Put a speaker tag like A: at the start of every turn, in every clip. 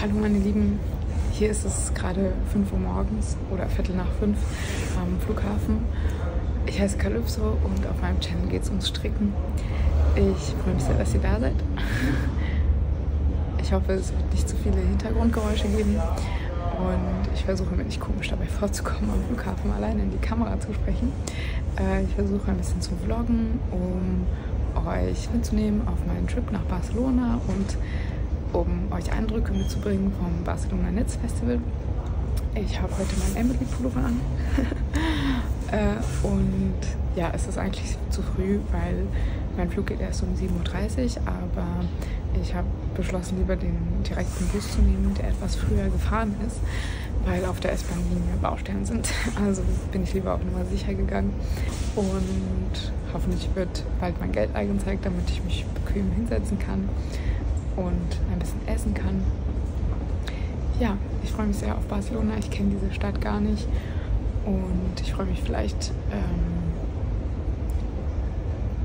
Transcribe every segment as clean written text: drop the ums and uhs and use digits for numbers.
A: Hallo meine Lieben, hier ist es gerade 5 Uhr morgens oder Viertel nach 5 am Flughafen. Ich heiße Calypso und auf meinem Channel geht es ums Stricken. Ich freue mich sehr, dass ihr da seid. Ich hoffe, es wird nicht zu viele Hintergrundgeräusche geben und ich versuche mir nicht komisch dabei vorzukommen, am Flughafen alleine in die Kamera zu sprechen. Ich versuche ein bisschen zu vloggen, um euch mitzunehmen auf meinen Trip nach Barcelona und um euch Eindrücke mitzubringen vom Barcelona Knits Festival. Ich habe heute meinen Emily Pullover an. Und ja, es ist eigentlich zu früh, weil mein Flug geht erst um 7:30 Uhr, aber ich habe beschlossen, lieber den direkten Bus zu nehmen, der etwas früher gefahren ist, weil auf der S-Bahn-Linie Baustellen sind. Also bin ich lieber auf Nummer sicher gegangen und hoffentlich wird bald mein Geld eingezeigt, damit ich mich bequem hinsetzen kann und ein bisschen essen kann. Ja, ich freue mich sehr auf Barcelona. Ich kenne diese Stadt gar nicht und ich freue mich vielleicht,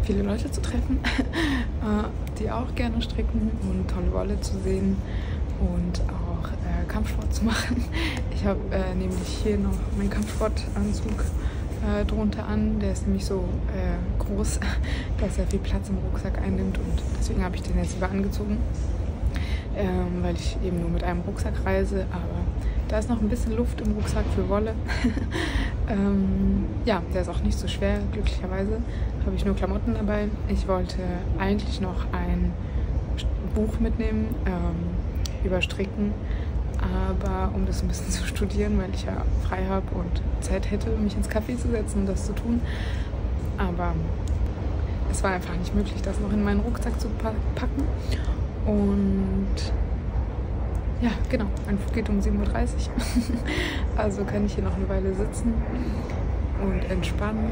A: viele Leute zu treffen, die auch gerne stricken und tolle Wolle zu sehen und auch Kampfsport zu machen. Ich habe nämlich hier noch meinen Kampfsportanzug drunter an. Der ist nämlich so groß, dass er viel Platz im Rucksack einnimmt und deswegen habe ich den jetzt lieber angezogen, weil ich eben nur mit einem Rucksack reise, aber da ist noch ein bisschen Luft im Rucksack für Wolle. Ja, der ist auch nicht so schwer, glücklicherweise habe ich nur Klamotten dabei. Ich wollte eigentlich noch ein Buch mitnehmen über Stricken, aber um das ein bisschen zu studieren, weil ich ja frei habe und Zeit hätte, mich ins Café zu setzen und das zu tun. Aber es war einfach nicht möglich, das noch in meinen Rucksack zu packen. Und ja, genau, mein Flug geht um 7:30 Uhr. Also kann ich hier noch eine Weile sitzen und entspannen.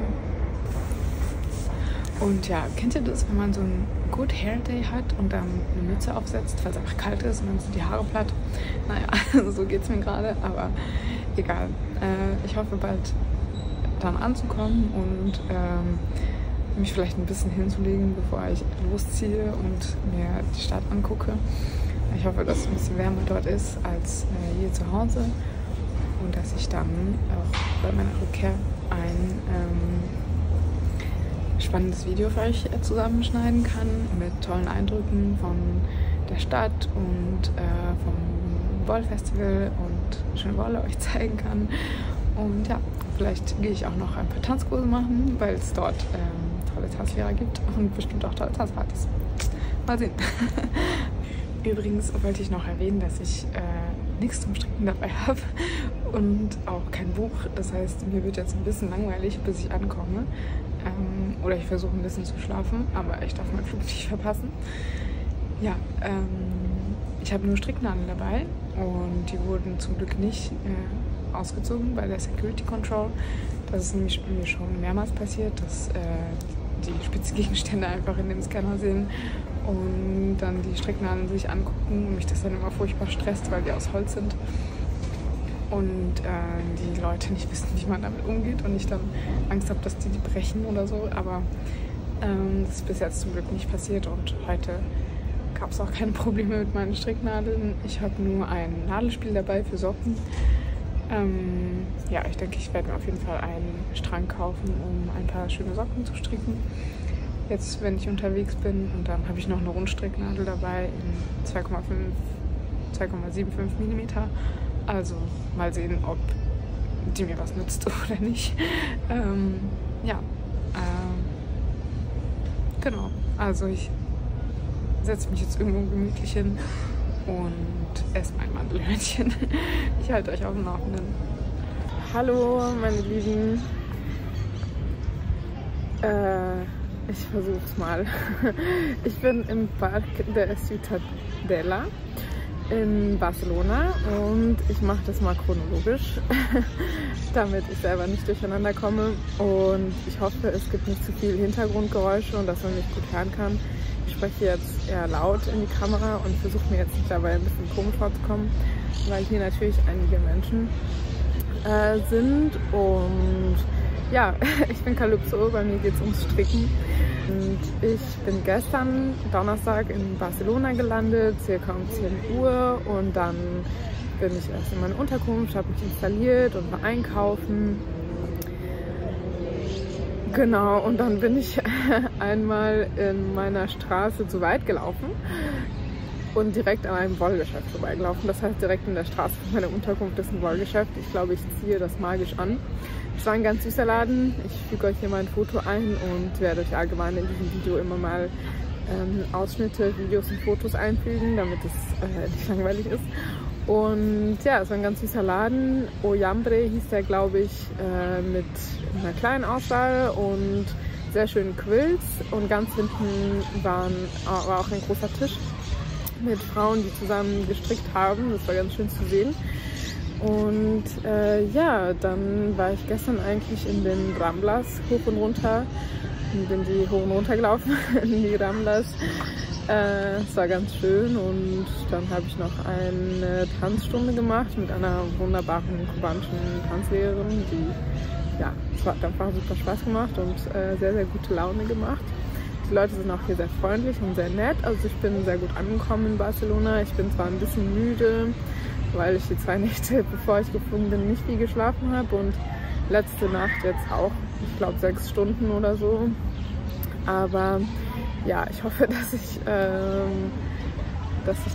A: Und ja, kennt ihr das, wenn man so einen Good Hair Day hat und dann eine Mütze aufsetzt, weil es einfach kalt ist und dann sind die Haare platt? Naja, so geht es mir gerade, aber egal. Ich hoffe bald dann anzukommen und mich vielleicht ein bisschen hinzulegen, bevor ich losziehe und mir die Stadt angucke. Ich hoffe, dass es ein bisschen wärmer dort ist als hier zu Hause und dass ich dann auch bei meiner Rückkehr ein spannendes Video für euch zusammenschneiden kann mit tollen Eindrücken von der Stadt und vom Wollfestival und schöne Wolle euch zeigen kann. Und ja, vielleicht gehe ich auch noch ein paar Tanzkurse machen, weil es dort tolle Tanzlehrer gibt und bestimmt auch tolle Tanzpartys. Mal sehen. Übrigens wollte ich noch erwähnen, dass ich nichts zum Stricken dabei habe und auch kein Buch. Das heißt, mir wird jetzt ein bisschen langweilig, bis ich ankomme. Oder ich versuche ein bisschen zu schlafen, aber ich darf meinen Flug nicht verpassen. Ja, ich habe nur Stricknadeln dabei und die wurden zum Glück nicht ausgezogen bei der Security Control. Das ist nämlich mir schon mehrmals passiert, dass die Spitzgegenstände einfach in dem Scanner sehen und dann die Stricknadeln sich angucken und mich das dann immer furchtbar stresst, weil die aus Holz sind und die Leute nicht wissen, wie man damit umgeht und ich dann Angst habe, dass die brechen oder so, aber das ist bis jetzt zum Glück nicht passiert und heute gab es auch keine Probleme mit meinen Stricknadeln. Ich habe nur ein Nadelspiel dabei für Socken. Ja, ich denke, ich werde mir auf jeden Fall einen Strang kaufen, um ein paar schöne Socken zu stricken. Jetzt, wenn ich unterwegs bin, und dann habe ich noch eine Rundstricknadel dabei in 2,75 mm. Also mal sehen, ob die mir was nützt oder nicht. Ja, genau. Also ich setze mich jetzt irgendwo gemütlich hin und esse mein Mandelhörnchen. Ich halte euch auf dem Laufenden. Hallo, meine Lieben. Ich versuch's mal. Ich bin im Parc de Ciutadella in Barcelona und ich mache das mal chronologisch, damit ich selber nicht durcheinander komme. Und ich hoffe, es gibt nicht zu viel Hintergrundgeräusche und dass man mich gut hören kann. Ich spreche jetzt eher laut in die Kamera und versuche mir jetzt nicht dabei ein bisschen komisch vorzukommen, weil hier natürlich einige Menschen sind. Und ja, ich bin Calypso, bei mir geht es ums Stricken. Und ich bin gestern Donnerstag in Barcelona gelandet, circa um 10 Uhr, und dann bin ich erst in meine Unterkunft, habe mich installiert und war einkaufen. Genau, und dann bin ich einmal in meiner Straße zu weit gelaufen und direkt an einem Wollgeschäft vorbeigelaufen. Das heißt, direkt in der Straße von meiner Unterkunft ist ein Wollgeschäft. Ich glaube, ich ziehe das magisch an. Es war ein ganz süßer Laden. Ich füge euch hier mal ein Foto ein und werde euch allgemein in diesem Video immer mal Ausschnitte, Videos und Fotos einfügen, damit es nicht langweilig ist. Und ja, es war ein ganz süßer Laden. Oyambre hieß der, glaube ich, mit einer kleinen Auswahl und sehr schönen Quills. Und ganz hinten war auch ein großer Tisch mit Frauen, die zusammen gestrickt haben. Das war ganz schön zu sehen. Und ja, dann war ich gestern eigentlich in den Ramblas hoch und runter. Und bin die hoch und runter gelaufen in die Ramblas. Es war ganz schön, und dann habe ich noch eine Tanzstunde gemacht mit einer wunderbaren kubanischen Tanzlehrerin, die, ja, es hat einfach super Spaß gemacht und sehr, sehr gute Laune gemacht. Die Leute sind auch hier sehr freundlich und sehr nett, also ich bin sehr gut angekommen in Barcelona. Ich bin zwar ein bisschen müde, weil ich die 2 Nächte, bevor ich geflogen bin, nicht viel geschlafen habe, und letzte Nacht jetzt auch, ich glaube 6 Stunden oder so, aber ja, ich hoffe, dass sich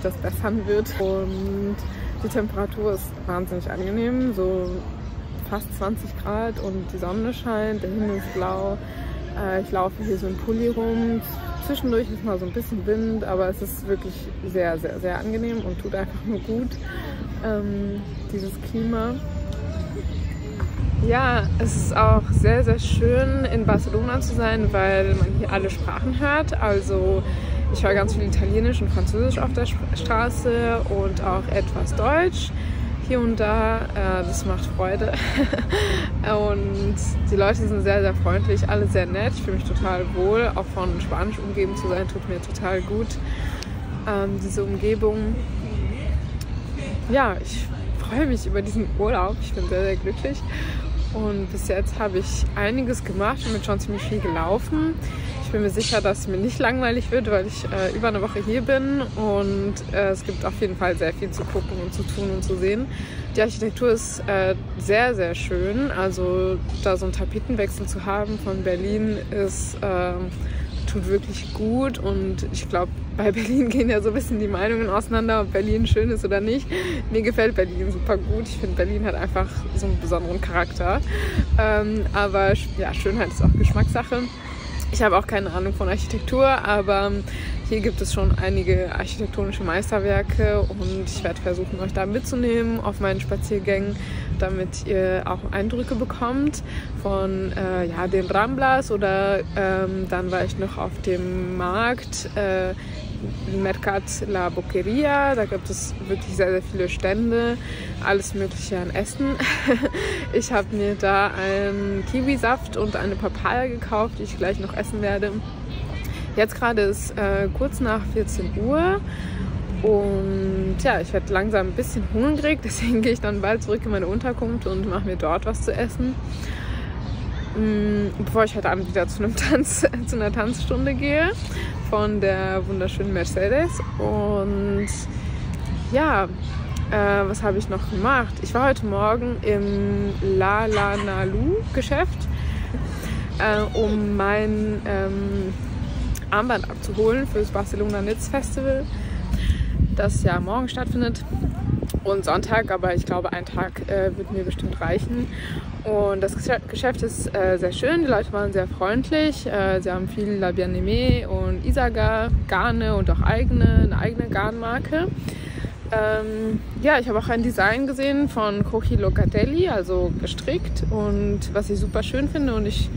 A: das bessern wird. Und die Temperatur ist wahnsinnig angenehm, so fast 20 Grad, und die Sonne scheint, der Himmel ist blau. Ich laufe hier so im Pulli rum. Zwischendurch ist mal so ein bisschen Wind, aber es ist wirklich sehr, sehr, sehr angenehm und tut einfach nur gut, dieses Klima. Ja, es ist auch sehr, sehr schön in Barcelona zu sein, weil man hier alle Sprachen hört. Also ich höre ganz viel Italienisch und Französisch auf der Straße und auch etwas Deutsch hier und da. Das macht Freude. Und die Leute sind sehr, sehr freundlich, alle sehr nett. Ich fühle mich total wohl. Auch von Spanisch umgeben zu sein, tut mir total gut. Diese Umgebung. Ja, ich freue mich über diesen Urlaub. Ich bin sehr, sehr glücklich. Und bis jetzt habe ich einiges gemacht und bin schon ziemlich viel gelaufen. Ich bin mir sicher, dass es mir nicht langweilig wird, weil ich über eine Woche hier bin, und es gibt auf jeden Fall sehr viel zu gucken und zu tun und zu sehen. Die Architektur ist sehr, sehr schön. Also da so einen Tapetenwechsel zu haben von Berlin ist tut wirklich gut, und ich glaube, bei Berlin gehen ja so ein bisschen die Meinungen auseinander, ob Berlin schön ist oder nicht. Mir gefällt Berlin super gut. Ich finde, Berlin hat einfach so einen besonderen Charakter. Aber ja, Schönheit ist auch Geschmackssache. Ich habe auch keine Ahnung von Architektur, aber hier gibt es schon einige architektonische Meisterwerke, und ich werde versuchen, euch da mitzunehmen auf meinen Spaziergängen, damit ihr auch Eindrücke bekommt von ja, den Ramblas, oder dann war ich noch auf dem Markt Mercat La Boqueria. Da gibt es wirklich sehr, sehr viele Stände, alles Mögliche an Essen. Ich habe mir da einen Kiwisaft und eine Papaya gekauft, die ich gleich noch essen werde. Jetzt gerade ist kurz nach 14 Uhr, und ja, ich werde langsam ein bisschen hungrig, deswegen gehe ich dann bald zurück in meine Unterkunft und mache mir dort was zu essen, bevor ich heute Abend wieder zu einer Tanzstunde gehe von der wunderschönen Mercedes. Und ja, was habe ich noch gemacht? Ich war heute Morgen im La Nalu Geschäft, um mein Armband abzuholen für das Barcelona Knits Festival, das ja morgen stattfindet, und Sonntag, aber ich glaube, ein Tag wird mir bestimmt reichen. Und das Geschäft ist sehr schön, die Leute waren sehr freundlich, sie haben viel La Bien-Aimée und Isaga Garne und auch eine eigene Garnmarke. Ja, ich habe auch ein Design gesehen von Cochi Locatelli, also gestrickt, und was ich super schön finde und ich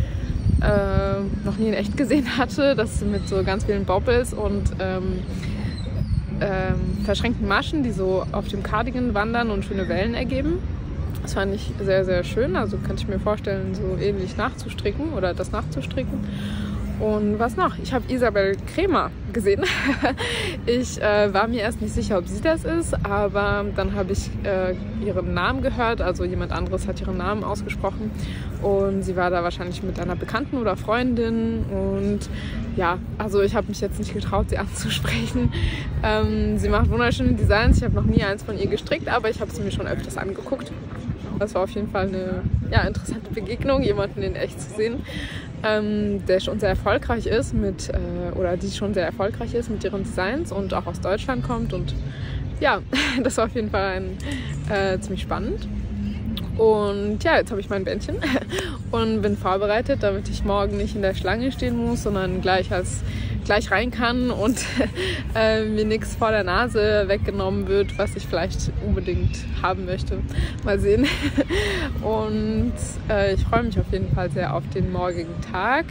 A: noch nie in echt gesehen hatte, das mit so ganz vielen Bobbles und verschränkten Maschen, die so auf dem Cardigan wandern und schöne Wellen ergeben. Das fand ich sehr, sehr schön. Also könnte ich mir vorstellen, so ähnlich nachzustricken oder das nachzustricken. Und was noch? Ich habe Isabel Kremer gesehen. Ich war mir erst nicht sicher, ob sie das ist, aber dann habe ich ihren Namen gehört, also jemand anderes hat ihren Namen ausgesprochen und sie war da wahrscheinlich mit einer Bekannten oder Freundin und ja, also ich habe mich jetzt nicht getraut, sie anzusprechen. Sie macht wunderschöne Designs, ich habe noch nie eins von ihr gestrickt, aber ich habe sie mir schon öfters angeguckt. Das war auf jeden Fall eine interessante Begegnung, jemanden in echt zu sehen, der schon sehr erfolgreich ist die schon sehr erfolgreich ist mit ihren Designs und auch aus Deutschland kommt. Und ja, das war auf jeden Fall ziemlich spannend. Und ja, jetzt habe ich mein Bändchen und bin vorbereitet, damit ich morgen nicht in der Schlange stehen muss, sondern gleich rein kann und mir nichts vor der Nase weggenommen wird, was ich vielleicht unbedingt haben möchte. Mal sehen. Und ich freue mich auf jeden Fall sehr auf den morgigen Tag.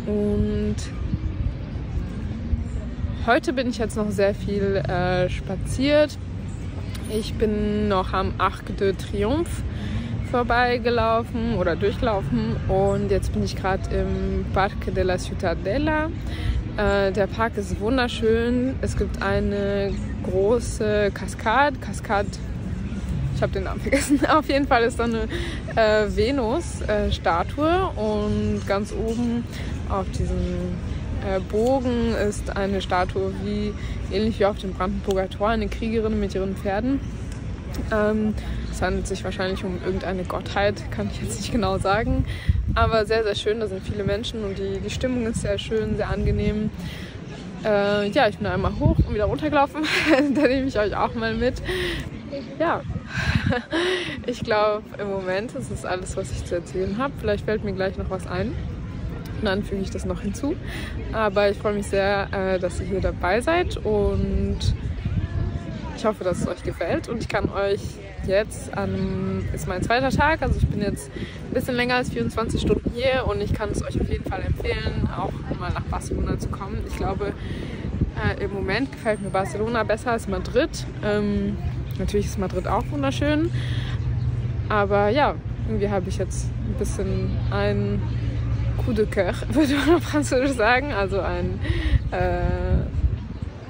A: Und heute bin ich jetzt noch sehr viel spaziert. Ich bin noch am Arc de Triomphe vorbeigelaufen oder durchgelaufen und jetzt bin ich gerade im Parque de la Ciutadella. Der Park ist wunderschön. Es gibt eine große Kaskade. Ich habe den Namen vergessen. Auf jeden Fall ist da eine Venus-Statue und ganz oben auf diesem Bogen ist eine Statue ähnlich wie auf dem Brandenburger Tor, eine Kriegerin mit ihren Pferden. Es handelt sich wahrscheinlich um irgendeine Gottheit, kann ich jetzt nicht genau sagen. Aber sehr, sehr schön, da sind viele Menschen und die Stimmung ist sehr schön, sehr angenehm. Ja, ich bin einmal hoch und wieder runtergelaufen, da nehme ich euch auch mal mit. Ja, ich glaube im Moment ist das alles, was ich zu erzählen habe. Vielleicht fällt mir gleich noch was ein. Und dann füge ich das noch hinzu. Aber ich freue mich sehr, dass ihr hier dabei seid und ich hoffe, dass es euch gefällt. Und ich kann euch jetzt ist mein zweiter Tag, also ich bin jetzt ein bisschen länger als 24 Stunden hier und ich kann es euch auf jeden Fall empfehlen, auch mal nach Barcelona zu kommen. Ich glaube, im Moment gefällt mir Barcelona besser als Madrid. Natürlich ist Madrid auch wunderschön, aber ja, irgendwie habe ich jetzt ein bisschen ein Coup de cœur, würde man auf Französisch sagen, also ein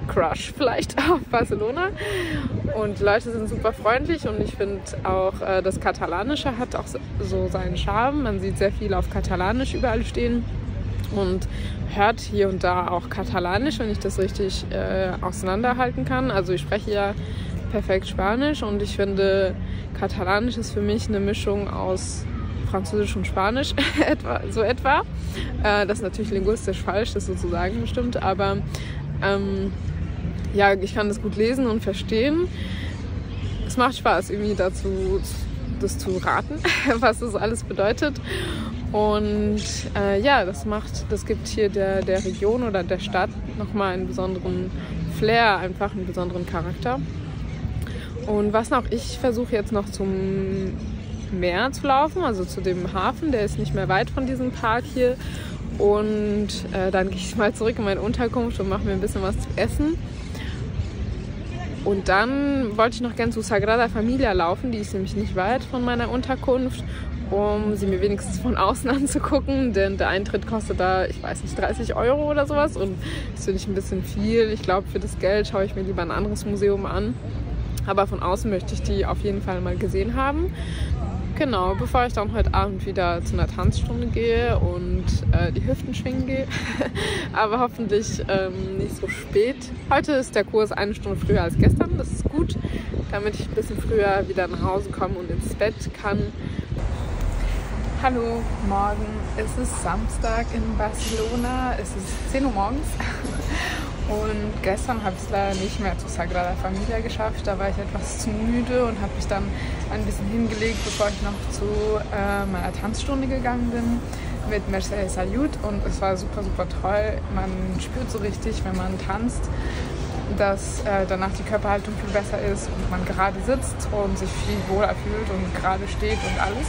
A: Crush vielleicht auf Barcelona. Und die Leute sind super freundlich und ich finde auch, das Katalanische hat auch so seinen Charme. Man sieht sehr viel auf Katalanisch überall stehen und hört hier und da auch Katalanisch, wenn ich das richtig auseinanderhalten kann. Also ich spreche ja perfekt Spanisch und ich finde, Katalanisch ist für mich eine Mischung aus Französisch und Spanisch, etwa. Das ist natürlich linguistisch falsch, das sozusagen bestimmt, aber ja, ich kann das gut lesen und verstehen. Es macht Spaß, irgendwie dazu das zu raten, was das alles bedeutet. Und ja, das gibt hier der Region oder der Stadt nochmal einen besonderen Flair, einfach einen besonderen Charakter. Und was noch, ich versuche jetzt noch zum Meer zu laufen, also zu dem Hafen, der ist nicht mehr weit von diesem Park hier. Und dann gehe ich mal zurück in meine Unterkunft und mache mir ein bisschen was zu essen. Und dann wollte ich noch gerne zu Sagrada Familia laufen, die ist nämlich nicht weit von meiner Unterkunft, um sie mir wenigstens von außen anzugucken, denn der Eintritt kostet da, ich weiß nicht, 30 € oder sowas und das finde ich ein bisschen viel. Ich glaube, für das Geld schaue ich mir lieber ein anderes Museum an, aber von außen möchte ich die auf jeden Fall mal gesehen haben. Genau, bevor ich dann heute Abend wieder zu einer Tanzstunde gehe und die Hüften schwingen gehe, aber hoffentlich nicht so spät. Heute ist der Kurs 1 Stunde früher als gestern, das ist gut, damit ich ein bisschen früher wieder nach Hause komme und ins Bett kann. Hallo, morgen ist es Samstag in Barcelona, es ist 10 Uhr morgens. Und gestern habe ich es leider nicht mehr zu Sagrada Familia geschafft. Da war ich etwas zu müde und habe mich dann ein bisschen hingelegt, bevor ich noch zu meiner Tanzstunde gegangen bin mit Mercedes Ayud. Und es war super, super toll. Man spürt so richtig, wenn man tanzt, dass danach die Körperhaltung viel besser ist und man gerade sitzt und sich viel wohler fühlt und gerade steht und alles.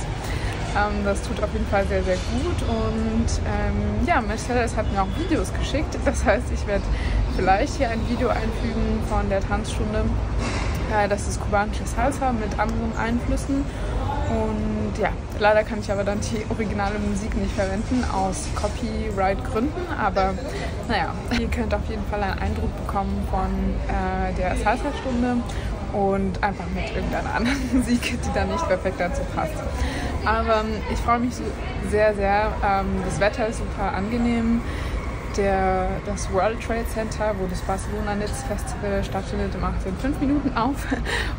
A: Das tut auf jeden Fall sehr, sehr gut und ja, Mercedes hat mir auch Videos geschickt. Das heißt, ich werde vielleicht hier ein Video einfügen von der Tanzstunde. Das ist kubanische Salsa mit anderen Einflüssen Und ja, leider kann ich aber dann die originale Musik nicht verwenden, aus Copyright-Gründen. Aber naja, ihr könnt auf jeden Fall einen Eindruck bekommen von der Salsa-Stunde und einfach mit irgendeiner anderen Musik, die dann nicht perfekt dazu passt. Aber ich freue mich sehr, sehr. Das Wetter ist super angenehm. Das World Trade Center, wo das Barcelona Nits Festival stattfindet, macht in 5 Minuten auf.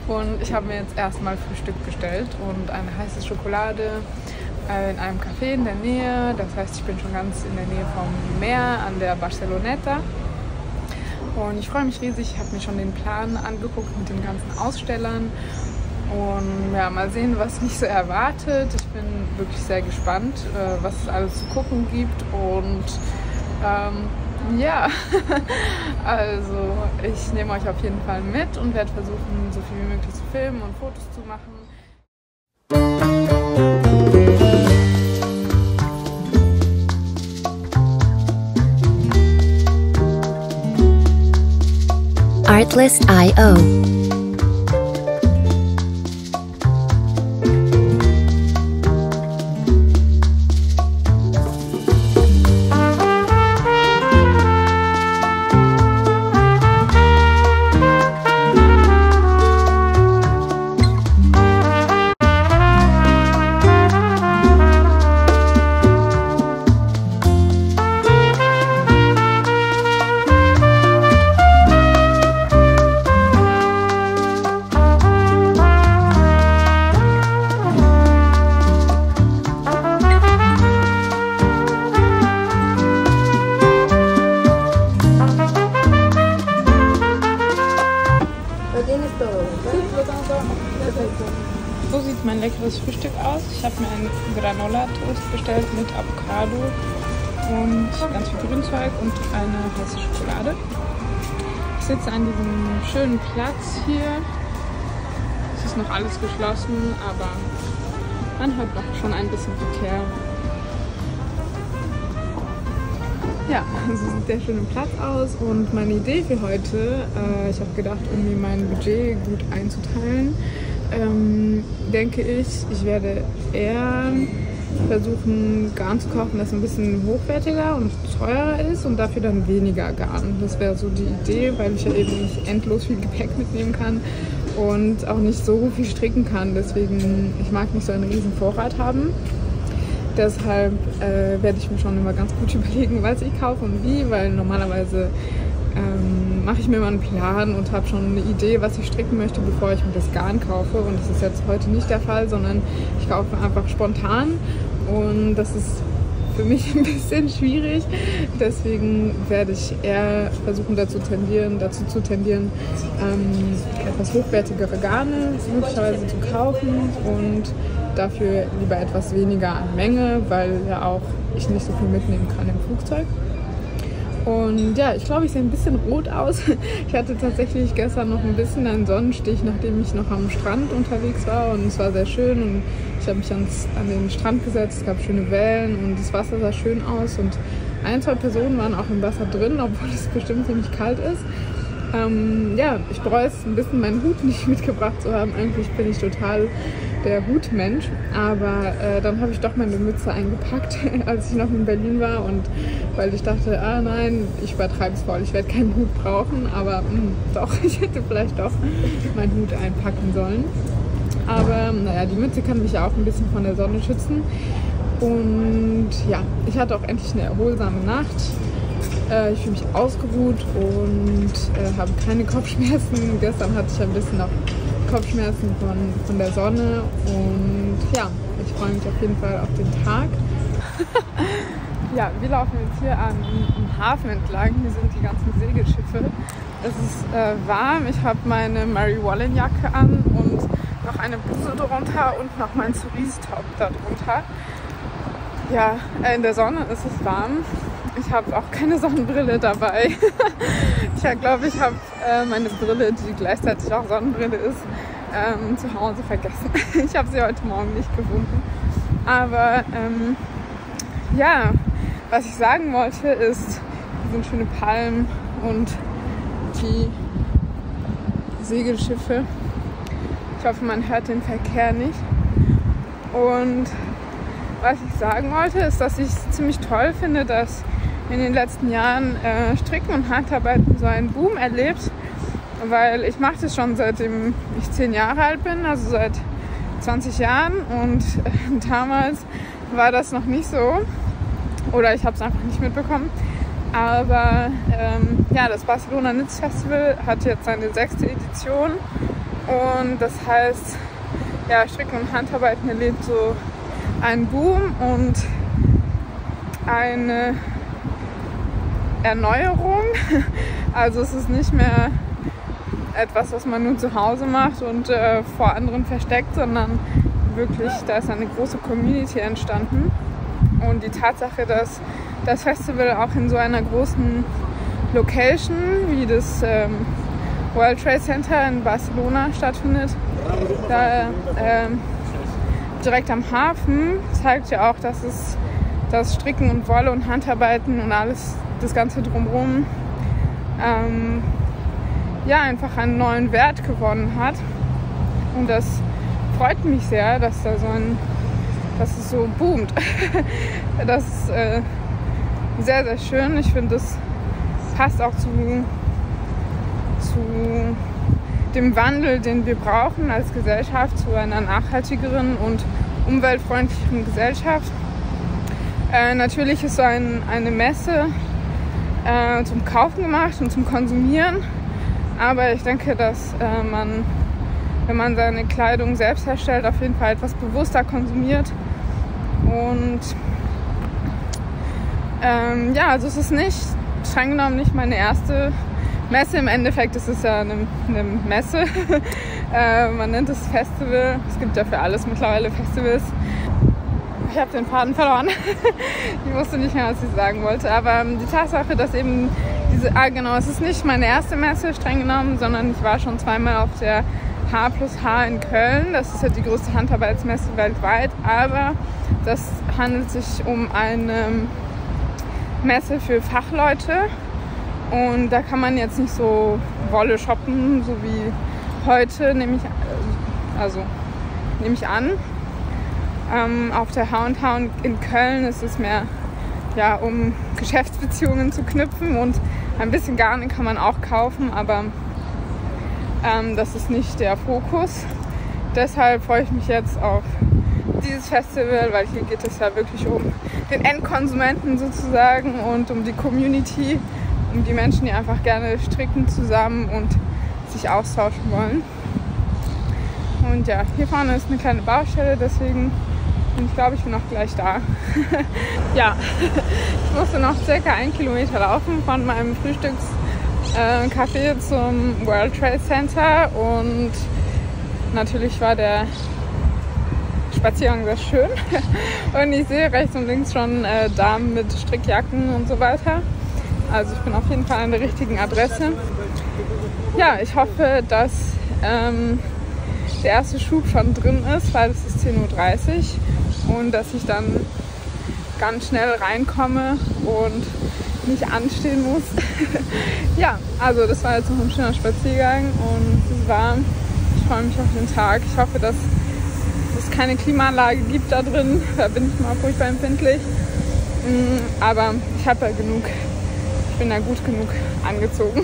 A: Und ich habe mir jetzt erstmal Frühstück bestellt und eine heiße Schokolade in einem Café in der Nähe. Das heißt, ich bin schon ganz in der Nähe vom Meer an der Barceloneta. Und ich freue mich riesig. Ich habe mir schon den Plan angeguckt mit den ganzen Ausstellern. Und ja, mal sehen, was mich so erwartet. Ich bin wirklich sehr gespannt, was es alles zu gucken gibt. Und ja, also ich nehme euch auf jeden Fall mit und werde versuchen, so viel wie möglich zu filmen und Fotos zu machen.
B: Artlist.io.
A: So sieht mein leckeres Frühstück aus. Ich habe mir einen Granola-Toast bestellt mit Avocado und ganz viel Grünzeug und eine heiße Schokolade. Ich sitze an diesem schönen Platz hier. Es ist noch alles geschlossen, aber man hört doch schon ein bisschen Verkehr. Ja, so sieht der schöne Platz aus und meine Idee für heute, ich habe gedacht, um mir mein Budget gut einzuteilen, denke ich werde eher versuchen, Garn zu kaufen, das ein bisschen hochwertiger und teurer ist und dafür dann weniger Garn. Das wäre so die Idee, weil ich ja eben nicht endlos viel Gepäck mitnehmen kann und auch nicht so viel stricken kann. Deswegen, ich mag nicht so einen riesen Vorrat haben. Deshalb werde ich mir schon immer ganz gut überlegen, was ich kaufe und wie, weil normalerweise mache ich mir mal einen Plan und habe schon eine Idee, was ich stricken möchte, bevor ich mir das Garn kaufe. Und das ist jetzt heute nicht der Fall, sondern ich kaufe einfach spontan und das ist für mich ein bisschen schwierig. Deswegen werde ich eher versuchen, dazu zu tendieren, etwas hochwertigere Garne möglicherweise zu kaufen und dafür lieber etwas weniger an Menge, weil ja auch ich nicht so viel mitnehmen kann im Flugzeug. Und ja, ich glaube, ich sehe ein bisschen rot aus. Ich hatte tatsächlich gestern noch ein bisschen einen Sonnenstich, nachdem ich noch am Strand unterwegs war und es war sehr schön und ich habe mich an den Strand gesetzt, es gab schöne Wellen und das Wasser sah schön aus und 1-2 Personen waren auch im Wasser drin, obwohl es bestimmt ziemlich kalt ist. Ja, ich bereue es ein bisschen, meinen Hut nicht mitgebracht zu haben. Eigentlich bin ich total der Hutmensch, aber dann habe ich doch meine Mütze eingepackt, als ich noch in Berlin war und weil ich dachte, nein, ich übertreibe es voll, ich werde keinen Hut brauchen, aber doch, ich hätte vielleicht doch meinen Hut einpacken sollen. Aber naja, die Mütze kann mich ja auch ein bisschen von der Sonne schützen und ja, ich hatte auch endlich eine erholsame Nacht. Ich fühle mich ausgeruht und habe keine Kopfschmerzen. Gestern hatte ich ein bisschen noch Kopfschmerzen von der Sonne und ja, ich freue mich auf jeden Fall auf den Tag. Ja, wir laufen jetzt hier am Hafen entlang. Hier sind die ganzen Segelschiffe. Es ist warm. Ich habe meine Mary Wallen Jacke an und noch eine Bluse drunter und noch mein Cerise-Top darunter. Ja, in der Sonne ist es warm. Ich habe auch keine Sonnenbrille dabei. Ich glaube, ich habe meine Brille, die gleichzeitig auch Sonnenbrille ist, zu Hause vergessen. Ich habe sie heute Morgen nicht gefunden. Aber ja, was ich sagen wollte ist, hier sind schöne Palmen und die Segelschiffe. Ich hoffe, man hört den Verkehr nicht. Und was ich sagen wollte, ist, dass ich es ziemlich toll finde, dass in den letzten Jahren Stricken und Handarbeiten so einen Boom erlebt, weil ich mache das schon seitdem ich 10 Jahre alt bin, also seit 20 Jahren, und damals war das noch nicht so oder ich habe es einfach nicht mitbekommen. Aber ja, das Barcelona Knits Festival hat jetzt seine 6. Edition und das heißt, ja, Stricken und Handarbeiten erlebt so einen Boom und eine Erneuerung. Also es ist nicht mehr etwas, was man nur zu Hause macht und vor anderen versteckt, sondern wirklich, da ist eine große Community entstanden. Und die Tatsache, dass das Festival auch in so einer großen Location wie das World Trade Center in Barcelona stattfindet, da direkt am Hafen, zeigt ja auch, dass das Stricken und Wolle und Handarbeiten und alles, das Ganze drumherum, ja, einfach einen neuen Wert gewonnen hat. Und das freut mich sehr, dass da dass es so boomt. Das ist sehr, sehr schön. Ich finde, das passt auch zu dem Wandel, den wir brauchen als Gesellschaft, zu einer nachhaltigeren und umweltfreundlicheren Gesellschaft. Natürlich ist so eine Messe zum Kaufen gemacht und zum Konsumieren, aber ich denke, dass man, wenn man seine Kleidung selbst herstellt, auf jeden Fall etwas bewusster konsumiert. Und ja, also es ist nicht, streng genommen, nicht meine erste Messe. Im Endeffekt ist es ja eine Messe. Man nennt es Festival. Es gibt ja für alles mittlerweile Festivals. Ich habe den Faden verloren. Ich wusste nicht mehr, was ich sagen wollte. Aber die Tatsache, dass eben genau, es ist nicht meine erste Messe, streng genommen, sondern ich war schon zweimal auf der H+H in Köln. Das ist ja die größte Handarbeitsmesse weltweit. Aber das handelt sich um eine Messe für Fachleute. Und da kann man jetzt nicht so Wolle shoppen, so wie heute, nehme ich an. Auf der H&H in Köln ist es mehr, ja, um Geschäftsbeziehungen zu knüpfen, und ein bisschen Garne kann man auch kaufen, aber das ist nicht der Fokus. Deshalb freue ich mich jetzt auf dieses Festival, weil hier geht es ja wirklich um den Endkonsumenten sozusagen und um die Community, um die Menschen, die einfach gerne stricken zusammen und sich austauschen wollen. Und ja, hier vorne ist eine kleine Baustelle, deswegen bin ich, glaube ich, bin auch gleich da. Ja, ich musste noch circa 1 Kilometer laufen von meinem Frühstückscafé zum World Trade Center, und natürlich war der Spaziergang sehr schön. Und ich sehe rechts und links schon Damen mit Strickjacken und so weiter. Also ich bin auf jeden Fall an der richtigen Adresse. Ja, ich hoffe, dass der erste Schub schon drin ist, weil es ist 10:30 Uhr, und dass ich dann ganz schnell reinkomme und nicht anstehen muss. Ja, also das war jetzt noch ein schöner Spaziergang und es ist warm. Ich freue mich auf den Tag. Ich hoffe, dass es keine Klimaanlage gibt da drin. Da bin ich mal furchtbar empfindlich. Aber ich habe ja genug. Ich bin da gut genug angezogen.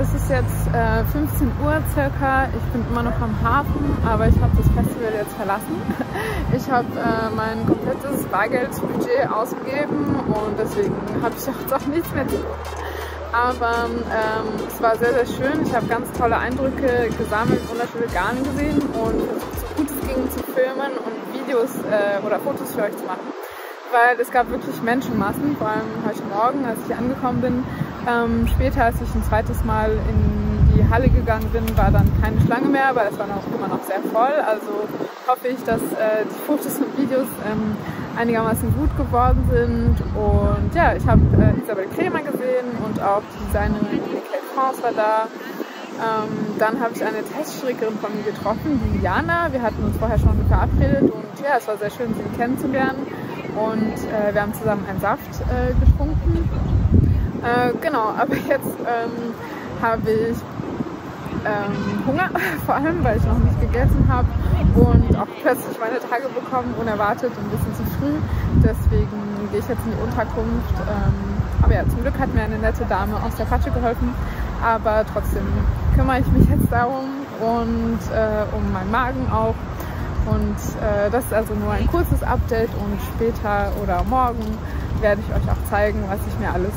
A: es ist jetzt 15 Uhr circa. Ich bin immer noch am Hafen, aber ich habe das Festival jetzt verlassen. Ich habe mein komplettes Bargeldbudget ausgegeben und deswegen habe ich jetzt auch nichts mehr zu tun. Aber es war sehr, sehr schön. Ich habe ganz tolle Eindrücke gesammelt, wunderschöne Garnen gesehen und versucht, so gut es ging zu filmen und Videos oder Fotos für euch zu machen. Weil es gab wirklich Menschenmassen, vor allem heute Morgen, als ich angekommen bin. Später, als ich ein zweites Mal in die Halle gegangen bin, war dann keine Schlange mehr, aber es war immer noch sehr voll. Also hoffe ich, dass die Fotos und Videos einigermaßen gut geworden sind. Und ja, ich habe Isabel Kremer gesehen und auch die Designerin Kate France war da. Dann habe ich eine Teststrickerin von mir getroffen, die Jana. Wir hatten uns vorher schon verabredet und ja, es war sehr schön, sie kennenzulernen. Und wir haben zusammen einen Saft getrunken. Genau, aber jetzt habe ich Hunger, vor allem, weil ich noch nicht gegessen habe und auch plötzlich meine Tage bekommen, unerwartet und ein bisschen zu früh. Deswegen gehe ich jetzt in die Unterkunft. Aber ja, zum Glück hat mir eine nette Dame aus der Patsche geholfen. Aber trotzdem kümmere ich mich jetzt darum und um meinen Magen auch. Und das ist also nur ein kurzes Update und später oder morgen werde ich euch auch zeigen, was ich mir alles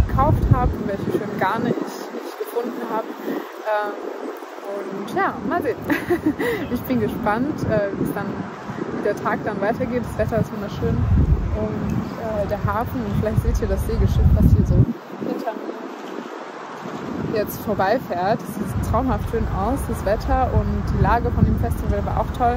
A: gekauft habe und welche schönen Garne ich gefunden habe. Und ja, mal sehen. Ich bin gespannt, wie der Tag dann weitergeht. Das Wetter ist wunderschön und der Hafen und vielleicht seht ihr das Segelschiff, was hier so hinter mir jetzt vorbeifährt. Es sieht traumhaft schön aus, das Wetter und die Lage von dem Festival war auch toll.